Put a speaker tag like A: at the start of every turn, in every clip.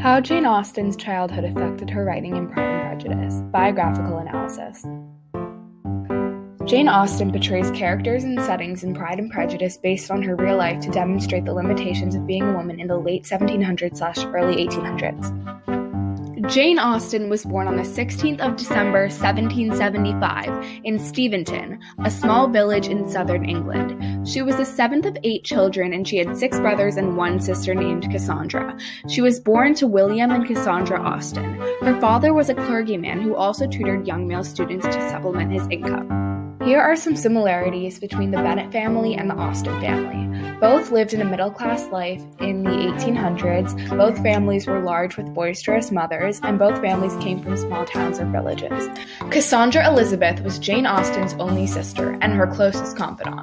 A: How Jane Austen's childhood affected her writing in Pride and Prejudice. Biographical analysis. Jane Austen portrays characters and settings in Pride and Prejudice based on her real life to demonstrate the limitations of being a woman in the late 1700s/early 1800s. Jane Austen was born on the 16th of December, 1775, in Steventon, a small village in southern England. She was the seventh of 8 children, and she had 6 brothers and 1 sister named Cassandra. She was born to William and Cassandra Austen. Her father was a clergyman who also tutored young male students to supplement his income. Here are some similarities between the Bennet family and the Austen family. Both lived in a middle-class life in the 1800s, both families were large with boisterous mothers, and both families came from small towns or villages. Cassandra Elizabeth was Jane Austen's only sister and her closest confidant.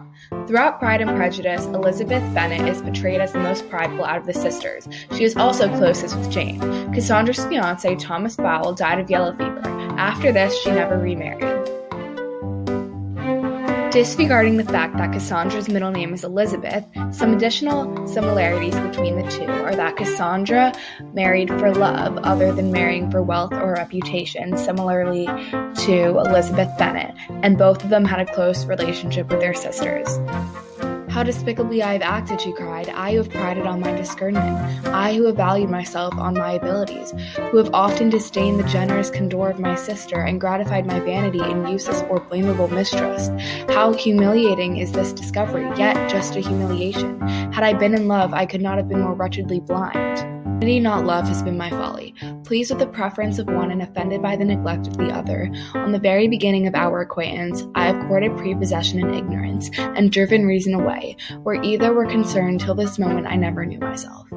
A: Throughout Pride and Prejudice, Elizabeth Bennet is portrayed as the most prideful out of the sisters. She is also closest with Jane. Cassandra's fiancé, Thomas Bowell, died of yellow fever. After this, she never remarried. Disregarding the fact that Cassandra's middle name is Elizabeth, some additional similarities between the two are that Cassandra married for love other than marrying for wealth or reputation, similarly to Elizabeth Bennet, and both of them had a close relationship with their sisters. "How despicably I have acted," she cried, "I who have prided on my discernment, I who have valued myself on my abilities, who have often disdained the generous candor of my sister and gratified my vanity in useless or blamable mistrust. How humiliating is this discovery, yet just a humiliation. Had I been in love, I could not have been more wretchedly blind. Vanity, not love, has been my folly. Pleased with the preference of one and offended by the neglect of the other, on the very beginning of our acquaintance, I have courted prepossession and ignorance, and driven reason away. Where either were concerned, till this moment I never knew myself."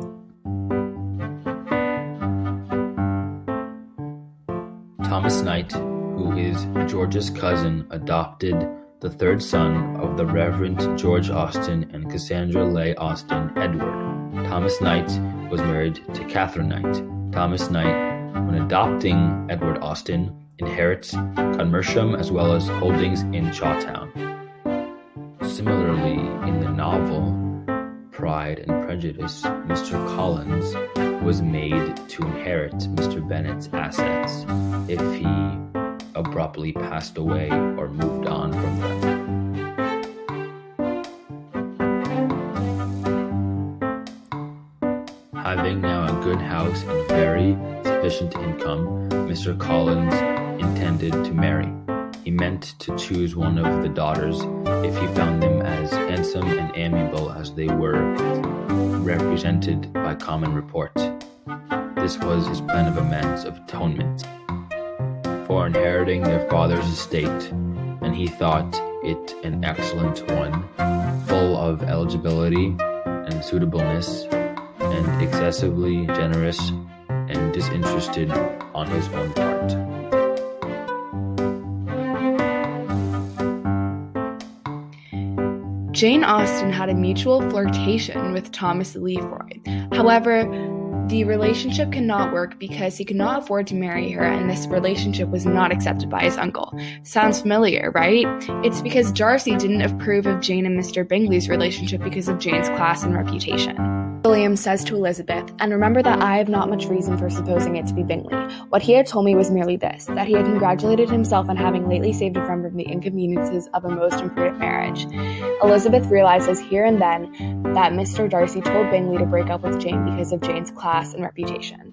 B: Thomas Knight, who is George's cousin, adopted the 3rd son of the Reverend George Austen and Cassandra Leigh Austen, Edward. Thomas Knight was married to Catherine Knight. Thomas Knight, when adopting Edward Austen, inherits Conmersham as well as holdings in Chawtown. Similarly, in the novel Pride and Prejudice, Mr. Collins was made to inherit Mr. Bennet's assets if he abruptly passed away or moved on from them. Having now a good house and very sufficient income, Mr. Collins intended to marry. He meant to choose one of the daughters if he found them as handsome and amiable as they were represented by common report. This was his plan of amends, of atonement, for inheriting their father's estate, and he thought it an excellent one, full of eligibility and suitableness, and excessively generous and disinterested on his own part.
A: Jane Austen had a mutual flirtation with Thomas Lefroy. However, the relationship could not work because he could not afford to marry her, and this relationship was not accepted by his uncle. Sounds familiar, right? It's because Darcy didn't approve of Jane and Mr. Bingley's relationship because of Jane's class and reputation. William says to Elizabeth, "And remember that I have not much reason for supposing it to be Bingley. What he had told me was merely this, that he had congratulated himself on having lately saved a friend from the inconveniences of a most imprudent marriage." Elizabeth realizes here and then that Mr. Darcy told Bingley to break up with Jane because of Jane's class and reputation.